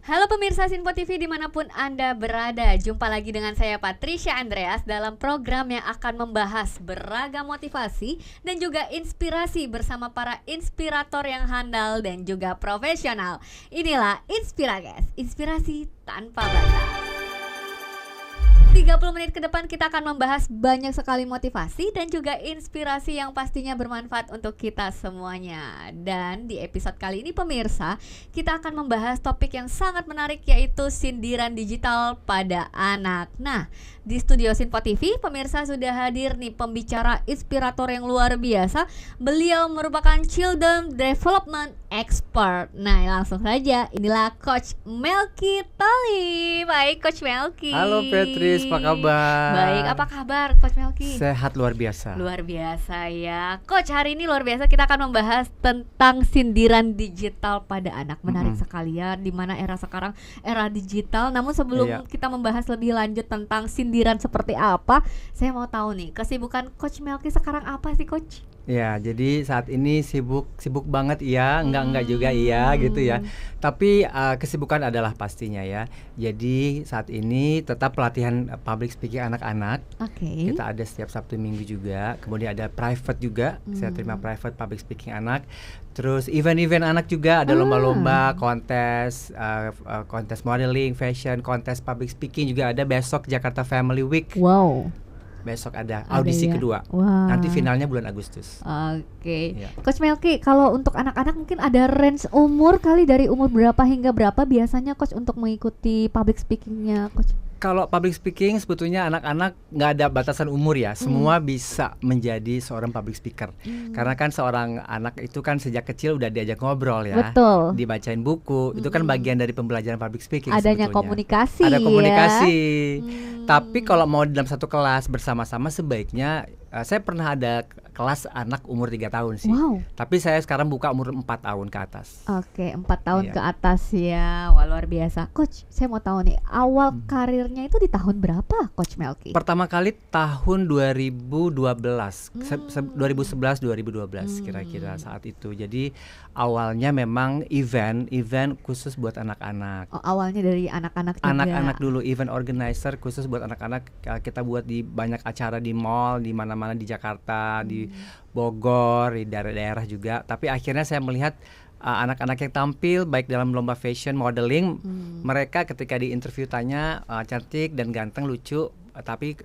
Halo pemirsa Sinpo TV dimanapun Anda berada. Jumpa lagi dengan saya Patricia Andreas dalam program yang akan membahas beragam motivasi dan juga inspirasi bersama para inspirator yang handal dan juga profesional. Inilah Inspiragas, inspirasi tanpa batas. 30 menit ke depan kita akan membahas banyak sekali motivasi dan juga inspirasi yang pastinya bermanfaat untuk kita semuanya. Dan di episode kali ini pemirsa, kita akan membahas topik yang sangat menarik, yaitu sindiran digital pada anak. Nah, di studio Sinpo TV pemirsa sudah hadir nih pembicara inspirator yang luar biasa. Beliau merupakan Children Development Expert. Nah, langsung saja, inilah Coach Melky Thalib. Baik Coach Melky. Halo Petris, apa kabar? Baik, apa kabar Coach Melky? Sehat luar biasa. Luar biasa ya Coach, hari ini luar biasa kita akan membahas tentang sindiran digital pada anak. Menarik sekali ya, dimana era sekarang era digital. Namun sebelum kita membahas lebih lanjut tentang sindiran seperti apa, saya mau tahu nih, kesibukan Coach Melky sekarang apa sih Coach? Ya, jadi saat ini sibuk banget iya, enggak juga iya gitu ya. Tapi kesibukan adalah pastinya ya. Jadi saat ini tetap pelatihan public speaking anak-anak. Kita ada setiap Sabtu Minggu juga. Kemudian ada private juga. Saya terima private public speaking anak. Terus event-event anak juga, ada lomba-lomba, kontes, kontes modeling, fashion, kontes public speaking juga ada besok Jakarta Family Week. Wow. Besok ada audisi kedua. Nanti finalnya bulan Agustus. Coach Melky, kalau untuk anak-anak mungkin ada range umur kali, dari umur berapa hingga berapa biasanya Coach untuk mengikuti public speakingnya Coach? Kalau public speaking sebetulnya anak-anak nggak ada batasan umur ya, semua bisa menjadi seorang public speaker. Karena kan seorang anak itu kan sejak kecil udah diajak ngobrol ya, dibacain buku, itu kan bagian dari pembelajaran public speaking. Adanya sebetulnya. Komunikasi. Ada komunikasi. Ya? Tapi kalau mau dalam satu kelas bersama-sama sebaiknya, saya pernah ada kelas anak umur 3 tahun sih. Tapi saya sekarang buka umur 4 tahun ke atas. 4 tahun ke atas ya. Wah, luar biasa. Coach, saya mau tahu nih, awal karirnya itu di tahun berapa Coach Melky? Pertama kali tahun 2012. 2011-2012 kira-kira saat itu. Jadi awalnya memang event khusus buat anak-anak. Awalnya dari anak-anak juga. Anak-anak dulu, event organizer khusus buat anak-anak. Kita buat di banyak acara di mall, di mana-mana di Jakarta, di Bogor, di daerah-daerah juga. Tapi akhirnya saya melihat anak-anak yang tampil baik dalam lomba fashion, modeling, mereka ketika di interview tanya cantik dan ganteng, lucu, tapi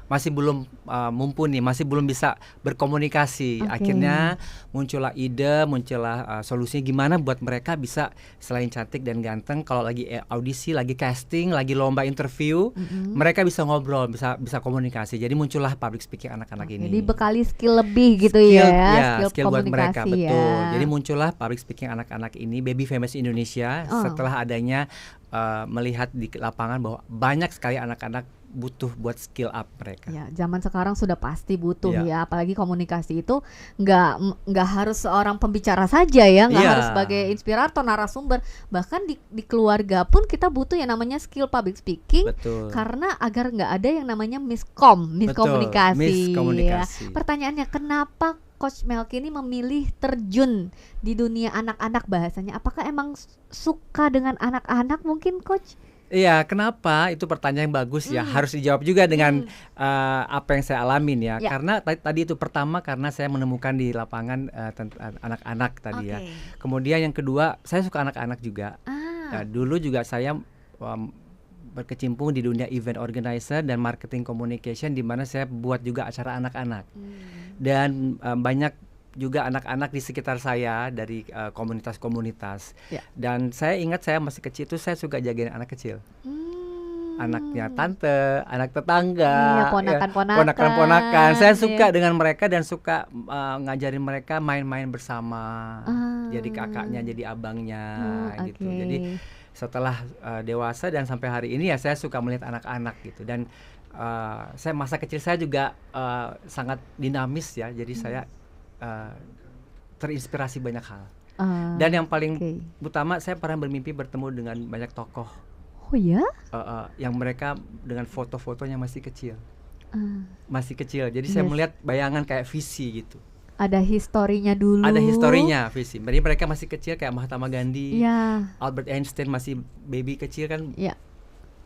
masih belum mumpuni, masih belum bisa berkomunikasi. Akhirnya muncullah ide, muncullah solusinya gimana buat mereka bisa selain cantik dan ganteng, kalau lagi audisi, lagi casting, lagi lomba interview, mereka bisa ngobrol, bisa komunikasi. Jadi muncullah public speaking anak-anak ini. Jadi bekali skill lebih gitu ya, skill buat mereka, betul. Jadi muncullah public speaking anak-anak ini, Baby Famous Indonesia, setelah adanya melihat di lapangan bahwa banyak sekali anak-anak butuh buat skill up mereka. Ya, zaman sekarang sudah pasti butuh ya, apalagi komunikasi itu nggak harus seorang pembicara saja ya, nggak harus sebagai inspirator, narasumber, bahkan di keluarga pun kita butuh yang namanya skill public speaking. Karena agar nggak ada yang namanya miskomunikasi. Ya. Pertanyaannya, kenapa Coach Melky ini memilih terjun di dunia anak-anak bahasanya? Apakah emang suka dengan anak-anak mungkin Coach? Iya, kenapa? Itu pertanyaan yang bagus ya. Harus dijawab juga dengan apa yang saya alamin ya. Karena tadi itu pertama karena saya menemukan di lapangan anak-anak tadi ya. Kemudian yang kedua, saya suka anak-anak juga. Dulu juga saya berkecimpung di dunia event organizer dan marketing communication, di mana saya buat juga acara anak-anak. Dan banyak juga anak-anak di sekitar saya dari komunitas-komunitas. Dan saya ingat saya masih kecil itu saya suka jagain anak kecil. Anaknya tante, anak tetangga, ponakan-ponakan. Saya suka dengan mereka dan suka ngajarin mereka main-main bersama. Jadi kakaknya, jadi abangnya gitu. Jadi setelah dewasa dan sampai hari ini ya saya suka melihat anak-anak gitu. Dan saya masa kecil saya juga sangat dinamis ya. Jadi saya terinspirasi banyak hal. Dan yang paling utama, saya pernah bermimpi bertemu dengan banyak tokoh. Yang mereka dengan foto-fotonya masih kecil. Jadi saya melihat bayangan kayak visi gitu. ada historinya dulu. Ada historinya visi. Jadi mereka masih kecil kayak Mahatma Gandhi, Ya. Albert Einstein masih baby kecil kan. Ya.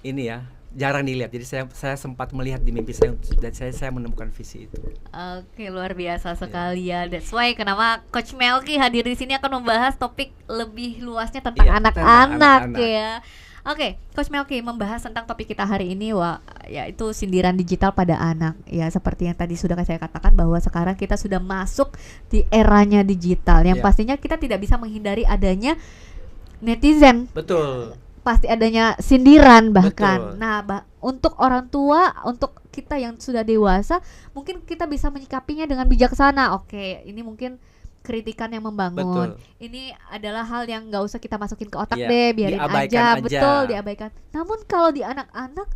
Ini ya jarang dilihat. Jadi saya sempat melihat di mimpi saya dan saya menemukan visi itu. Oke, luar biasa sekali ya. That's why kenapa Coach Melky hadir di sini akan membahas topik lebih luasnya tentang anak-anak ya. Oke, Coach Melky membahas tentang topik kita hari ini, yaitu sindiran digital pada anak. Ya, seperti yang tadi sudah saya katakan bahwa sekarang kita sudah masuk di eranya digital, yang pastinya kita tidak bisa menghindari adanya netizen. Betul. Pasti adanya sindiran bahkan. Betul. Nah, untuk orang tua, untuk kita yang sudah dewasa, mungkin kita bisa menyikapinya dengan bijaksana. Oke, ini mungkin kritikan yang membangun. Betul. Ini adalah hal yang nggak usah kita masukin ke otak Iya, deh, biarin diabaikan aja. Betul, diabaikan. Namun kalau di anak-anak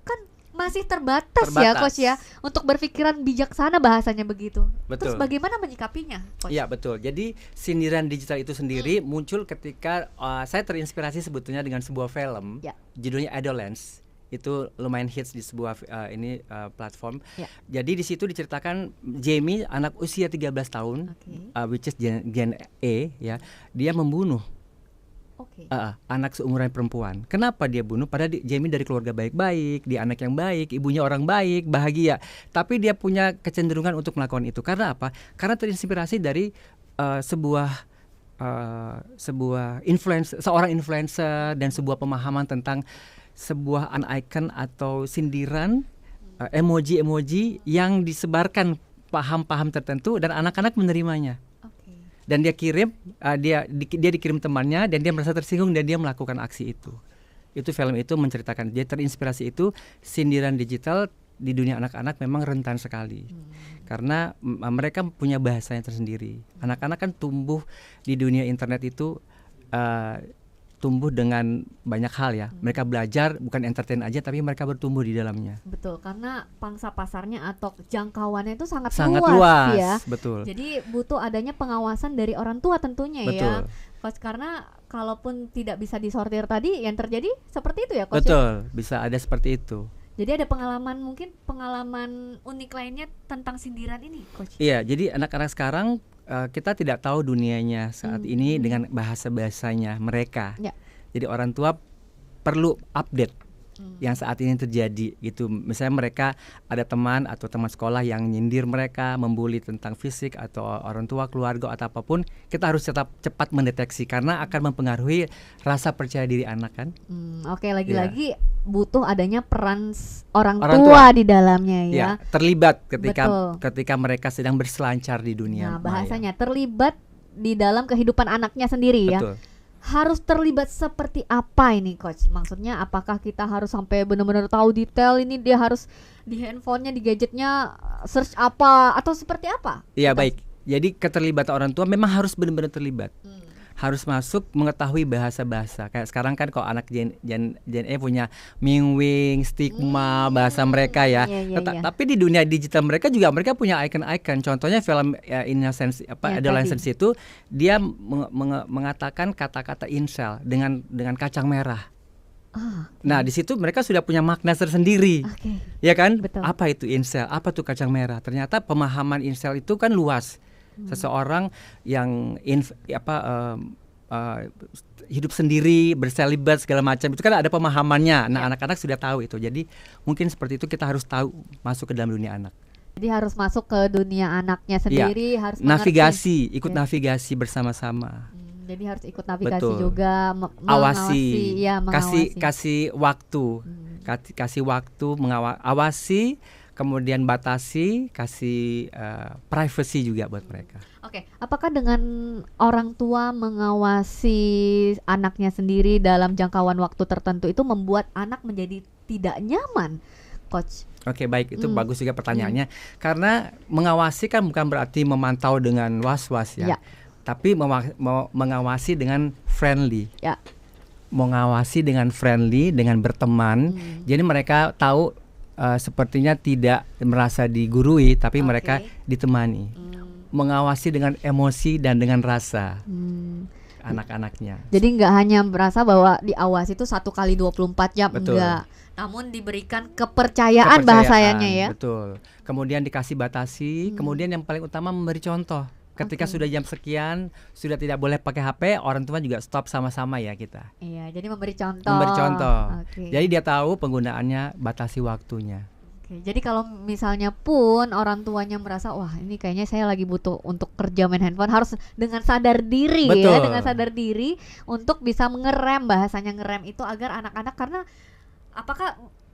kan masih terbatas ya, Coach ya, untuk berpikiran bijaksana, bahasanya begitu. Betul. Terus bagaimana menyikapinya, Coach? Iya, betul. Jadi sindiran digital itu sendiri muncul ketika saya terinspirasi sebetulnya dengan sebuah film, judulnya Adolescence. Itu lumayan hits di sebuah platform. Jadi di situ diceritakan Jamie, anak usia 13 tahun, which is Gen E ya, dia membunuh anak seumuran perempuan. Kenapa dia bunuh? Padahal Jamie dari keluarga baik-baik, dia anak yang baik, ibunya orang baik, bahagia. Tapi dia punya kecenderungan untuk melakukan itu. Karena apa? Karena terinspirasi dari seorang influencer dan sebuah pemahaman tentang sebuah icon atau sindiran, emoji-emoji yang disebarkan paham-paham tertentu dan anak-anak menerimanya. Dan dia kirim, dia dikirim temannya dan dia merasa tersinggung dan dia melakukan aksi itu. Itu film itu menceritakan, dia terinspirasi itu. Sindiran digital di dunia anak-anak memang rentan sekali, karena mereka punya bahasanya tersendiri. Anak-anak kan tumbuh di dunia internet itu, tumbuh dengan banyak hal ya. Mereka belajar bukan entertain aja, tapi mereka bertumbuh di dalamnya. Betul, karena pangsa pasarnya atau jangkauannya itu sangat luas ya. Betul. Jadi butuh adanya pengawasan dari orang tua tentunya. Betul. Ya. Coach, karena kalaupun tidak bisa disortir tadi, yang terjadi seperti itu ya, Coach. Betul, bisa ada seperti itu. Jadi ada mungkin pengalaman unik lainnya tentang sindiran ini, Coach. Iya, jadi anak-anak sekarang kita tidak tahu dunianya saat ini dengan bahasa-bahasanya mereka. Jadi orang tua perlu update yang saat ini terjadi gitu. Misalnya mereka ada teman atau teman sekolah yang nyindir mereka, membuli tentang fisik atau orang tua, keluarga atau apapun, kita harus tetap cepat mendeteksi karena akan mempengaruhi rasa percaya diri anak kan. Oke, lagi-lagi butuh adanya peran orang tua di dalamnya ya. Terlibat ketika mereka sedang berselancar di dunia. Nah, bahasanya terlibat di dalam kehidupan anaknya sendiri. Betul. Ya. Harus terlibat seperti apa ini, Coach? Maksudnya apakah kita harus sampai benar-benar tahu detail ini, dia harus di handphonenya, di gadgetnya search apa atau seperti apa? Iya, baik. Jadi keterlibatan orang tua memang harus benar-benar terlibat. Harus masuk, mengetahui bahasa-bahasa. Kayak sekarang kan kalau anak Gen E punya mingwing, stigma, bahasa mereka ya. Tapi di dunia digital mereka punya icon-icon. Contohnya film Innocence Adolescence itu dia mengatakan kata-kata incel dengan kacang merah. Nah, di situ mereka sudah punya makna tersendiri. Ya kan? Betul. Apa itu incel? Apa tuh kacang merah? Ternyata pemahaman incel itu kan luas. Seseorang yang hidup sendiri, berselibat segala macam, itu kan ada pemahamannya. Nah, anak-anak sudah tahu itu. Jadi mungkin seperti itu kita harus tahu, masuk ke dalam dunia anak. Jadi harus masuk ke dunia anaknya sendiri, harus navigasi, ikut navigasi bersama-sama. Jadi harus ikut navigasi juga, awasi, mengawasi. kasih waktu, kasih waktu, awasi. Kemudian batasi, kasih privacy juga buat mereka. Oke, apakah dengan orang tua mengawasi anaknya sendiri dalam jangkauan waktu tertentu itu membuat anak menjadi tidak nyaman, Coach? Oke, baik, itu bagus juga pertanyaannya. Karena mengawasi kan bukan berarti memantau dengan was-was ya. Tapi mengawasi dengan friendly. Mengawasi dengan friendly, dengan berteman. Jadi mereka tahu sepertinya tidak merasa digurui, tapi mereka ditemani. Mengawasi dengan emosi dan dengan rasa. anak-anaknya. Jadi nggak hanya merasa bahwa diawasi itu 1 kali 24 jam, Betul. enggak. Namun diberikan kepercayaan bahasanya ya. Betul. Kemudian dikasih batasi, kemudian yang paling utama memberi contoh. Ketika sudah jam sekian, sudah tidak boleh pakai HP, orang tua juga stop sama-sama ya kita. Iya, jadi memberi contoh. Memberi contoh. Oke. Jadi dia tahu penggunaannya, batasi waktunya. Oke, jadi kalau misalnya pun orang tuanya merasa wah ini kayaknya saya lagi butuh untuk kerja main handphone, harus dengan sadar diri ya, Betul. dengan sadar diri untuk bisa mengerem, bahasanya ngerem itu agar anak-anak,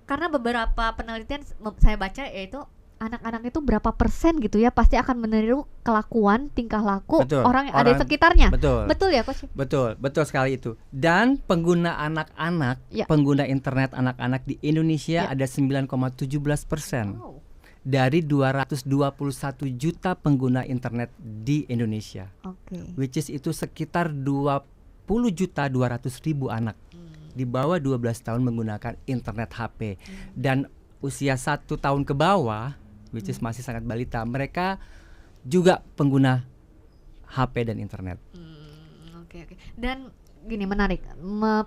karena beberapa penelitian saya baca yaitu anak-anak itu berapa persen gitu ya pasti akan meniru kelakuan tingkah laku orang yang ada di sekitarnya. Betul ya Coach? Betul sekali itu. Dan pengguna anak-anak, pengguna internet anak-anak di Indonesia ada 9,17%. Dari 221 juta pengguna internet di Indonesia. Which is itu sekitar 20.200.000 anak di bawah 12 tahun menggunakan internet HP. Dan usia 1 tahun ke bawah, which is masih sangat balita, mereka juga pengguna HP dan internet. Oke. Dan gini, menarik,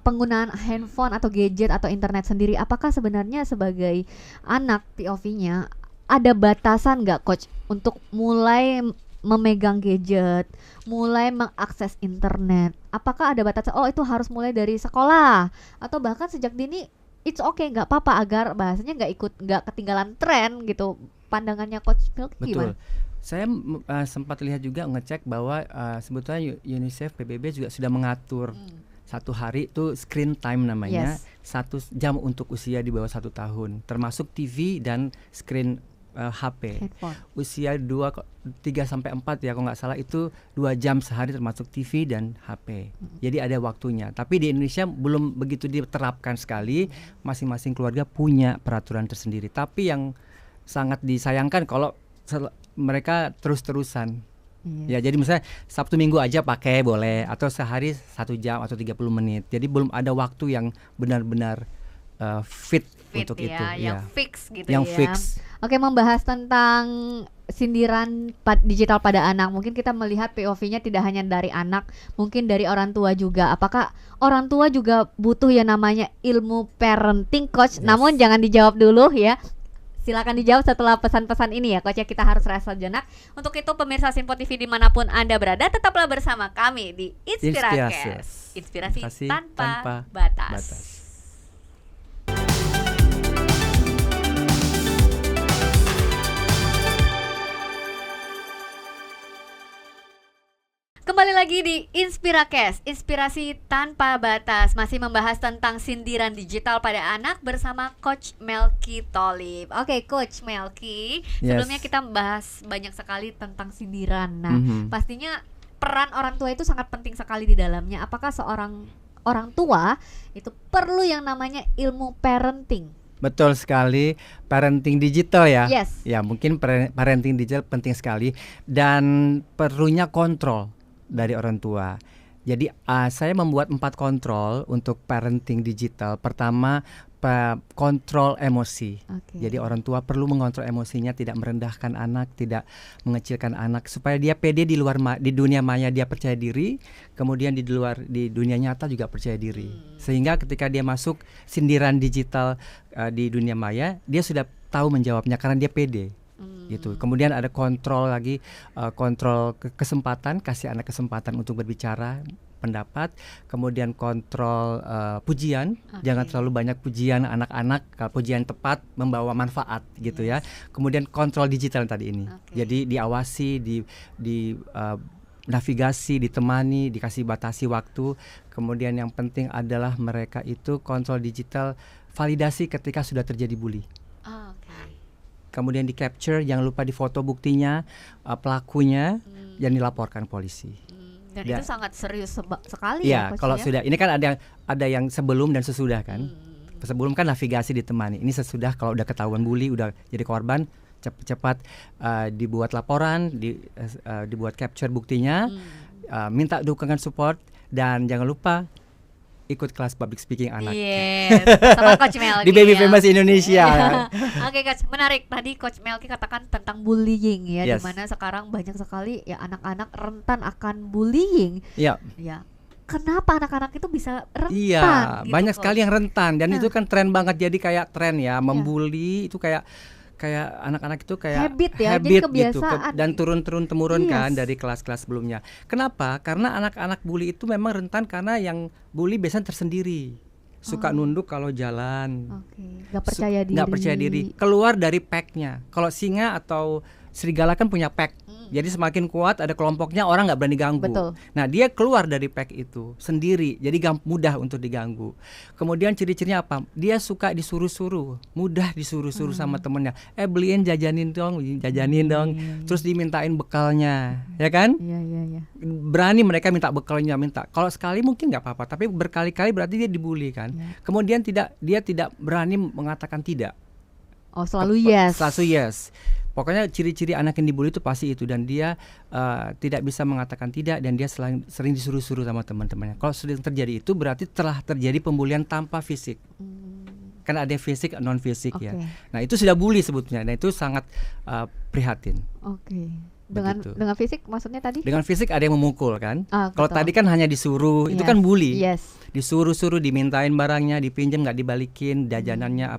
penggunaan handphone atau gadget atau internet sendiri, apakah sebenarnya sebagai anak POV-nya ada batasan nggak Coach untuk mulai memegang gadget, mulai mengakses internet? Apakah ada batasan? Oh itu harus mulai dari sekolah atau bahkan sejak dini? It's okay, nggak apa-apa agar bahasanya nggak ketinggalan tren gitu. Pandangannya Coach Melky gimana? Saya sempat lihat juga ngecek bahwa sebetulnya UNICEF PBB juga sudah mengatur 1 hari itu screen time namanya, 1 jam untuk usia di bawah 1 tahun, termasuk TV dan screen HP. Handphone. Usia 3 sampai 4 ya kalau nggak salah itu 2 jam sehari termasuk TV dan HP. Jadi ada waktunya. Tapi di Indonesia belum begitu diterapkan sekali. Masing-masing keluarga punya peraturan tersendiri. Tapi yang sangat disayangkan kalau mereka terus-terusan. Ya jadi misalnya Sabtu Minggu aja pakai boleh, atau sehari 1 jam atau 30 menit. Jadi belum ada waktu yang benar-benar fit untuk ya, itu. Yang fix gitu yang ya. Fix. Oke, membahas tentang sindiran digital pada anak. Mungkin kita melihat POV-nya tidak hanya dari anak, mungkin dari orang tua juga. Apakah orang tua juga butuh yang namanya ilmu parenting, Coach? Namun jangan dijawab dulu ya. Silakan dijawab setelah pesan-pesan ini ya Coach ya. Kita harus rest jenak. Untuk itu pemirsa Simpo TV dimanapun Anda berada, tetaplah bersama kami di Inspiracast. Inspirasi tanpa batas. Kembali lagi di Inspiracast, Inspirasi Tanpa Batas. Masih membahas tentang sindiran digital pada anak bersama Coach Melky Tholib. Oke, Coach Melky, sebelumnya kita bahas banyak sekali tentang sindiran. Nah, pastinya peran orang tua itu sangat penting sekali di dalamnya. Apakah seorang orang tua itu perlu yang namanya ilmu parenting? Betul sekali, parenting digital ya. Yes. Ya, mungkin parenting digital penting sekali dan perlunya kontrol dari orang tua. Jadi saya membuat 4 kontrol untuk parenting digital. Pertama, kontrol emosi. Jadi orang tua perlu mengontrol emosinya, tidak merendahkan anak, tidak mengecilkan anak, supaya dia pede di dunia maya dia percaya diri, kemudian di dunia nyata juga percaya diri. Sehingga ketika dia masuk sindiran digital di dunia maya, dia sudah tahu menjawabnya karena dia pede. Gitu. Kemudian ada kontrol lagi, kontrol kesempatan, kasih anak kesempatan untuk berbicara pendapat. Kemudian kontrol pujian, jangan terlalu banyak pujian anak-anak, kalau pujian tepat membawa manfaat gitu ya. Kemudian kontrol digital tadi ini, jadi diawasi, di navigasi, ditemani, dikasih batasi waktu. Kemudian yang penting adalah mereka itu kontrol digital, validasi ketika sudah terjadi bully. Kemudian di capture, jangan lupa di foto buktinya, pelakunya, dan dilaporkan polisi. Dan itu sangat serius sekali ya. Kalau sudah, ini kan ada yang sebelum dan sesudah kan. Sebelum kan navigasi ditemani. Ini sesudah kalau udah ketahuan bully, udah jadi korban, cepat dibuat laporan, dibuat capture buktinya, minta dukungan support, dan jangan lupa ikut kelas public speaking anak. Sama Coach Melky di Baby Famous Indonesia. Oke, Coach, menarik. Tadi Coach Melky katakan tentang bullying ya, dimana sekarang banyak sekali ya anak-anak rentan akan bullying. Ya. kenapa anak-anak itu bisa rentan? Iya, gitu, banyak Coach. sekali yang rentan dan Nah. itu kan tren banget, jadi kayak tren ya, membuli itu kayak anak-anak itu kayak Habit ya, jadi gitu kebiasaan. dan turun temurun kan Yes. dari kelas-kelas sebelumnya. Kenapa? Karena anak-anak bully itu memang rentan karena yang bully biasanya tersendiri, suka nunduk kalau jalan, Oke, nggak percaya diri. nggak percaya diri, keluar dari packnya. Kalau singa atau serigala kan punya pack, jadi semakin kuat ada kelompoknya, orang nggak berani ganggu. Betul. Nah, dia keluar dari pack itu sendiri, jadi mudah untuk diganggu. Kemudian ciri-cirinya apa? Dia suka disuruh-suruh, mudah disuruh-suruh sama temennya. Beliin jajanin dong, terus dimintain bekalnya, ya kan? Iya. Berani mereka minta bekalnya, minta. Kalau sekali mungkin nggak apa-apa, tapi berkali-kali berarti dia dibully kan. Kemudian dia tidak berani mengatakan tidak. Oh, selalu yes. Selalu yes. Pokoknya ciri-ciri anak yang dibully itu pasti itu, dan dia tidak bisa mengatakan tidak, dan dia sering disuruh-suruh sama teman-temannya. Kalau sudah terjadi itu berarti telah terjadi pembulian tanpa fisik. Karena ada fisik non fisik ya. Nah, itu sudah bully sebetulnya. Nah, itu sangat prihatin. Oke. Begitu. Dengan fisik maksudnya tadi? Dengan fisik ada yang memukul kan. Kalau Betul. tadi kan hanya disuruh, itu Yes. kan bully. Yes. Disuruh-suruh, dimintain barangnya, dipinjam nggak dibalikin, jajanannya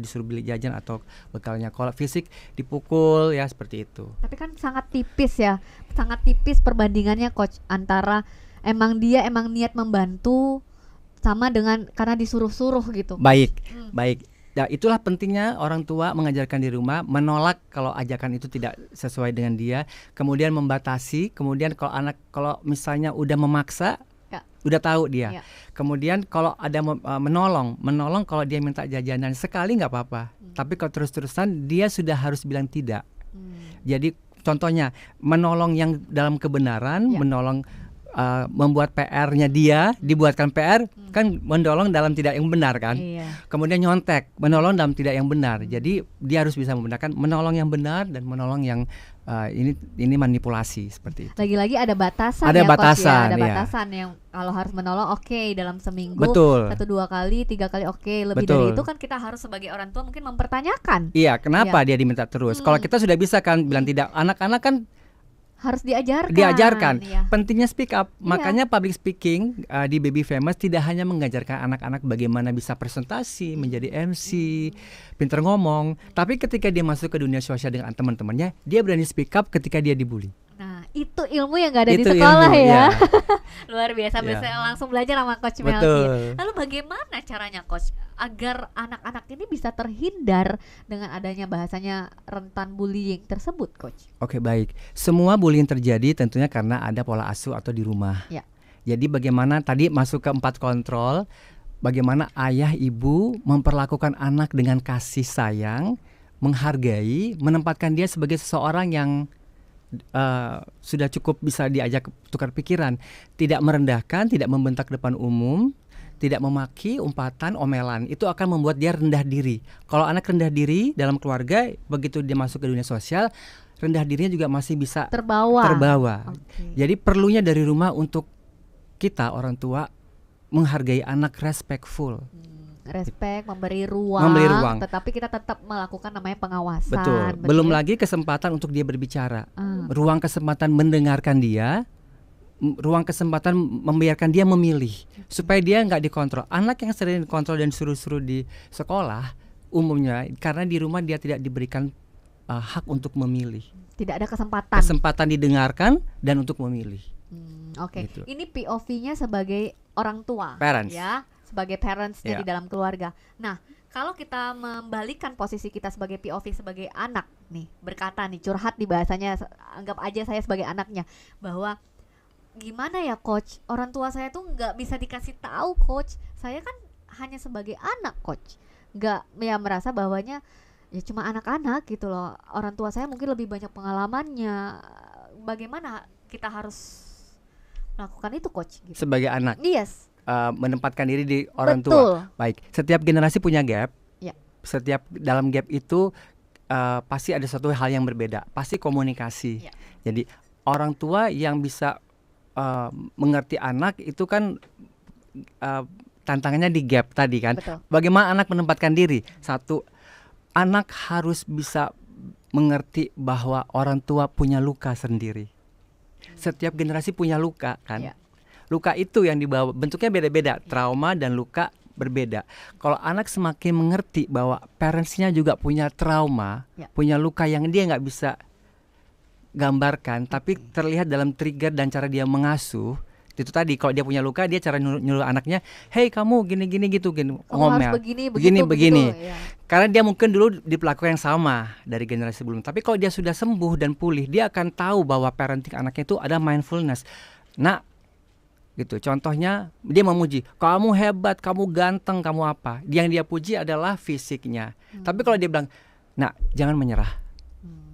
disuruh beli jajan atau bekalnya. Kalau fisik dipukul ya seperti itu. Tapi kan sangat tipis ya, sangat tipis perbandingannya Coach antara emang niat membantu sama dengan karena disuruh-suruh gitu. Baik. Ya, itulah pentingnya orang tua mengajarkan di rumah, menolak kalau ajakan itu tidak sesuai dengan dia, kemudian membatasi, kemudian kalau misalnya udah memaksa, udah tahu dia. Kemudian kalau ada menolong kalau dia minta jajanan sekali nggak apa-apa. Tapi kalau terus-terusan dia sudah harus bilang tidak. Jadi contohnya menolong yang dalam kebenaran, menolong membuat PR-nya dia, dibuatkan PR, kan menolong dalam tidak yang benar kan. Kemudian nyontek, menolong dalam tidak yang benar. Jadi dia harus bisa membedakan menolong yang benar dan menolong yang ini manipulasi seperti itu. Lagi-lagi ada batasan Ada ya batasan, Coach ya, ada ya. batasan yang kalau harus menolong dalam seminggu Betul. 1-2 kali, 3 kali lebih Betul. dari itu kan kita harus sebagai orang tua mungkin mempertanyakan. Iya, kenapa dia diminta terus? Kalau kita sudah bisa kan bilang tidak, anak-anak kan harus diajarkan. Ya. Pentingnya speak up. Makanya public speaking di Baby Famous tidak hanya mengajarkan anak-anak bagaimana bisa presentasi, menjadi MC, pintar ngomong, tapi ketika dia masuk ke dunia sosial dengan teman-temannya, dia berani speak up ketika dia dibully. Nah, itu ilmu yang gak ada di Itu sekolah ilmu, ya. ya. Luar biasa, bisa langsung belajar sama Coach Melky. Betul. Lalu bagaimana caranya Coach agar anak-anak ini bisa terhindar dengan adanya bahasanya rentan bullying tersebut, Coach? Oke, baik. Semua bullying terjadi tentunya karena ada pola asuh atau di rumah. Ya. Jadi bagaimana tadi masuk ke 4 kontrol, bagaimana ayah ibu memperlakukan anak dengan kasih sayang, menghargai, menempatkan dia sebagai seseorang yang sudah cukup bisa diajak tukar pikiran, tidak merendahkan, tidak membentak depan umum, tidak memaki, umpatan, omelan. Itu akan membuat dia rendah diri. Kalau anak rendah diri dalam keluarga, begitu dia masuk ke dunia sosial, rendah dirinya juga masih bisa terbawa. Okay. Jadi perlunya dari rumah untuk kita orang tua menghargai anak, respectful. Respect, memberi ruang, tetapi kita tetap melakukan namanya pengawasan. Betul. Belum lagi kesempatan untuk dia berbicara, ruang kesempatan mendengarkan dia, ruang kesempatan membiarkan dia memilih, supaya dia nggak dikontrol. Anak yang sering dikontrol dan suruh-suruh di sekolah umumnya karena di rumah dia tidak diberikan hak untuk memilih. Tidak ada kesempatan. Kesempatan didengarkan dan untuk memilih. Oke. Gitu. Ini POV-nya sebagai orang tua, Parents. ya. Sebagai parentsnya di dalam keluarga. Nah, kalau kita membalikan posisi kita sebagai POV sebagai anak nih, berkata nih, curhat di bahasanya, anggap aja saya sebagai anaknya, bahwa gimana ya Coach, orang tua saya tuh nggak bisa dikasih tahu Coach, saya kan hanya sebagai anak Coach, nggak ya merasa bahwanya ya cuma anak-anak gitu loh, orang tua saya mungkin lebih banyak pengalamannya. Bagaimana kita harus melakukan itu Coach? Gitu. Sebagai anak. Yes. Menempatkan diri di orang Betul. tua. Baik, setiap generasi punya gap. Ya. Setiap dalam gap itu pasti ada satu hal yang berbeda. Pasti komunikasi. Ya. Jadi orang tua yang bisa mengerti anak itu kan tantangannya di gap tadi kan. Betul. Bagaimana anak menempatkan diri? Satu, anak harus bisa mengerti bahwa orang tua punya luka sendiri. Setiap generasi punya luka kan. Ya. luka itu yang dibawa bentuknya beda-beda, trauma dan luka berbeda. Kalau anak semakin mengerti bahwa parentsnya juga punya trauma, punya luka yang dia nggak bisa gambarkan, tapi terlihat dalam trigger dan cara dia mengasuh. Itu tadi, kalau dia punya luka, dia cara nyuruh anaknya, hey kamu gini-gini gitu, gini, ngomel, begini. Ya. Karena dia mungkin dulu diperlakukan yang sama dari generasi sebelum. Tapi kalau dia sudah sembuh dan pulih, dia akan tahu bahwa parenting anaknya itu ada mindfulness. Nah, gitu. Contohnya dia memuji, kamu hebat, kamu ganteng, kamu apa. Yang dia puji adalah fisiknya. Tapi kalau dia bilang, nah jangan menyerah,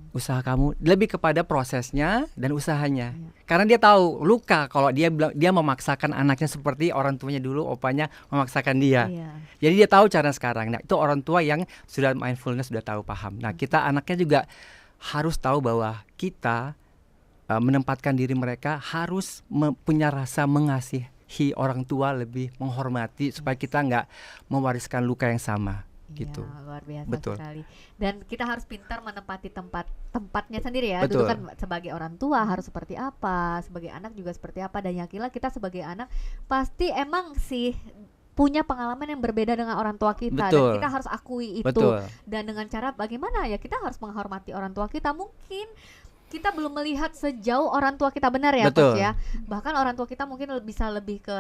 usaha kamu lebih kepada prosesnya dan usahanya. Karena dia tahu luka kalau dia bilang, dia memaksakan anaknya seperti orang tuanya dulu, opanya memaksakan dia. Jadi dia tahu cara sekarang. Nah itu orang tua yang sudah mindfulness, sudah tahu, paham. Nah kita anaknya juga harus tahu bahwa kita menempatkan diri mereka harus punya rasa mengasihi orang tua, lebih menghormati, supaya kita nggak mewariskan luka yang sama. Gitu. Ya, luar biasa sekali. Dan kita harus pintar menempati tempatnya sendiri ya. Dulu kan sebagai orang tua harus seperti apa, sebagai anak juga seperti apa. Dan yakinlah kita sebagai anak pasti emang sih punya pengalaman yang berbeda dengan orang tua kita. Dan kita harus akui itu. Dan dengan cara bagaimana ya, kita harus menghormati orang tua kita. Mungkin kita belum melihat sejauh orang tua kita benar ya, Coach ya. Bahkan orang tua kita mungkin bisa lebih ke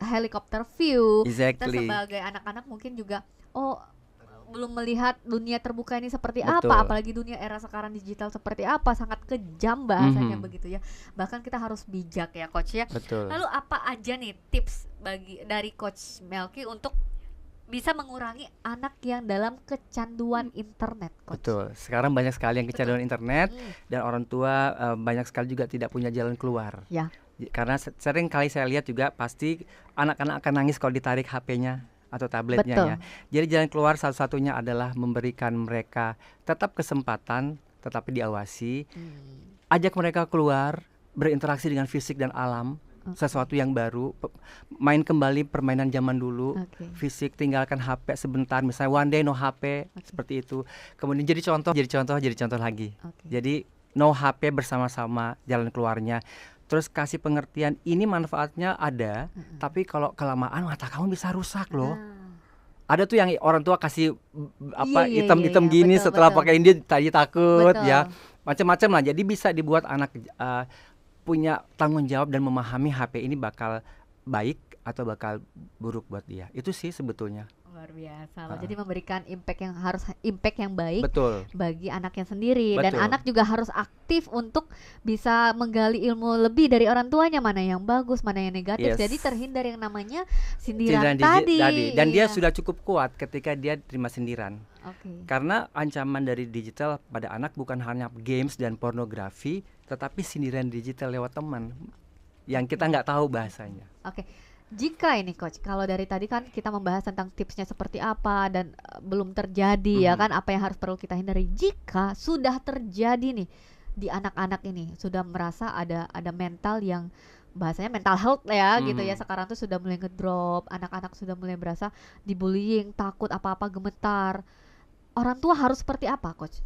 helikopter view. Kita sebagai anak-anak mungkin juga belum melihat dunia terbuka ini seperti apa, apalagi dunia era sekarang digital seperti apa, sangat kejam bahasanya begitu ya. Bahkan kita harus bijak ya, Coach ya. Lalu apa aja nih tips dari Coach Melky untuk bisa mengurangi anak yang dalam kecanduan internet, Coach? Betul. Sekarang banyak sekali yang kecanduan internet, dan orang tua banyak sekali juga tidak punya jalan keluar. Ya. Karena sering kali saya lihat juga pasti anak-anak akan nangis kalau ditarik HP-nya atau tabletnya ya. Jadi jalan keluar satu-satunya adalah memberikan mereka tetap kesempatan, tetapi diawasi. Ajak mereka keluar, berinteraksi dengan fisik dan alam. Sesuatu yang baru, main kembali permainan zaman dulu, fisik, tinggalkan HP sebentar, misalnya one day no HP, seperti itu. Kemudian jadi contoh lagi. Jadi no HP bersama-sama, jalan keluarnya. Terus kasih pengertian, ini manfaatnya ada, tapi kalau kelamaan mata kamu bisa rusak loh. Ada tuh yang orang tua kasih hitam-hitam gini, setelah pakai ini tadi takut ya, macam-macam lah. Jadi bisa dibuat anak punya tanggung jawab dan memahami HP ini bakal baik atau bakal buruk buat dia. Itu sih sebetulnya. Luar biasa loh. Jadi memberikan impact yang baik bagi anaknya sendiri. Dan anak juga harus aktif untuk bisa menggali ilmu lebih dari orang tuanya, mana yang bagus, mana yang negatif. Jadi terhindar yang namanya sindiran tadi. Dan dia sudah cukup kuat ketika dia terima sindiran. Karena ancaman dari digital pada anak bukan hanya games dan pornografi, tetapi sindiran digital lewat teman yang kita nggak tahu bahasanya. Jika ini, Coach, kalau dari tadi kan kita membahas tentang tipsnya seperti apa dan belum terjadi ya kan, apa yang harus perlu kita hindari. Jika sudah terjadi nih di anak-anak ini, sudah merasa ada mental yang bahasanya mental health ya gitu ya, sekarang tuh sudah mulai ngedrop, anak-anak sudah mulai berasa dibullying, takut apa-apa, gemetar. Orang tua harus seperti apa, Coach?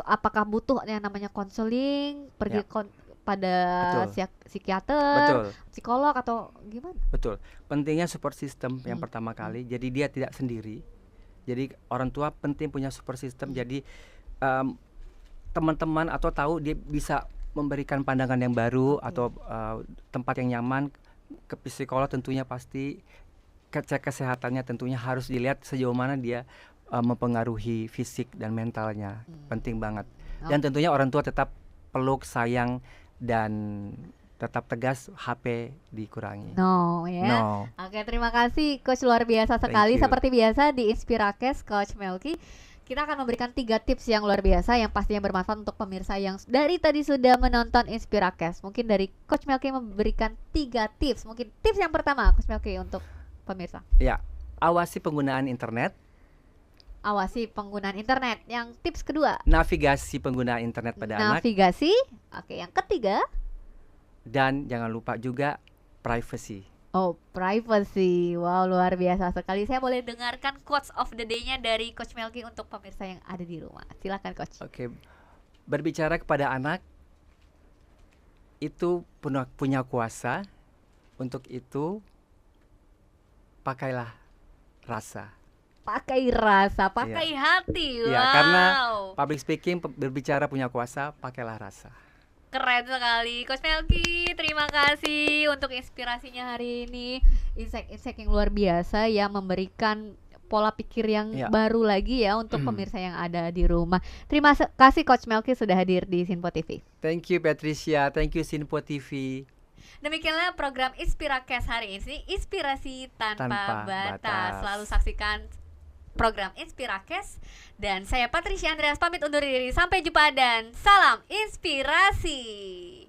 Apakah butuh yang namanya konseling, pergi pada psikiater, psikolog atau gimana? Betul. Pentingnya support system yang pertama kali. Jadi dia tidak sendiri. Jadi orang tua penting punya support system. Jadi teman-teman atau tahu dia bisa memberikan pandangan yang baru atau tempat yang nyaman. Ke psikolog tentunya pasti, cek kesehatannya tentunya harus dilihat sejauh mana dia mempengaruhi fisik dan mentalnya. Penting banget. Dan tentunya orang tua tetap peluk, sayang, dan tetap tegas, HP dikurangi. Oke, terima kasih Coach, luar biasa sekali. Seperti biasa di Inspirakes Coach Melky, kita akan memberikan 3 tips yang luar biasa yang pastinya bermanfaat untuk pemirsa yang dari tadi sudah menonton Inspirakes. Mungkin dari Coach Melky memberikan 3 tips. Mungkin tips yang pertama Coach Melky untuk pemirsa. Ya, awasi penggunaan internet. Yang tips kedua, navigasi penggunaan internet pada anak. Yang ketiga, dan jangan lupa juga privacy. Privacy. Wow, luar biasa sekali. Saya boleh dengarkan quotes of the day-nya dari Coach Melky untuk pemirsa yang ada di rumah. Silakan, Coach. Berbicara kepada anak itu punya kuasa, Untuk itu pakailah rasa. Pakai rasa, pakai hati. Wow. Ya, karena public speaking, berbicara punya kuasa, pakailah rasa. Keren sekali, Coach Melky. Terima kasih untuk inspirasinya hari ini. Insight-insight yang luar biasa ya, memberikan pola pikir yang baru lagi ya untuk pemirsa yang ada di rumah. Terima kasih Coach Melky sudah hadir di Sinpo TV. Thank you Patricia, thank you Sinpo TV. Demikianlah program Inspirakes hari ini, inspirasi tanpa batas. Selalu saksikan program Inspirakes, dan saya Patricia Andreas pamit undur diri. Sampai jumpa dan salam inspirasi.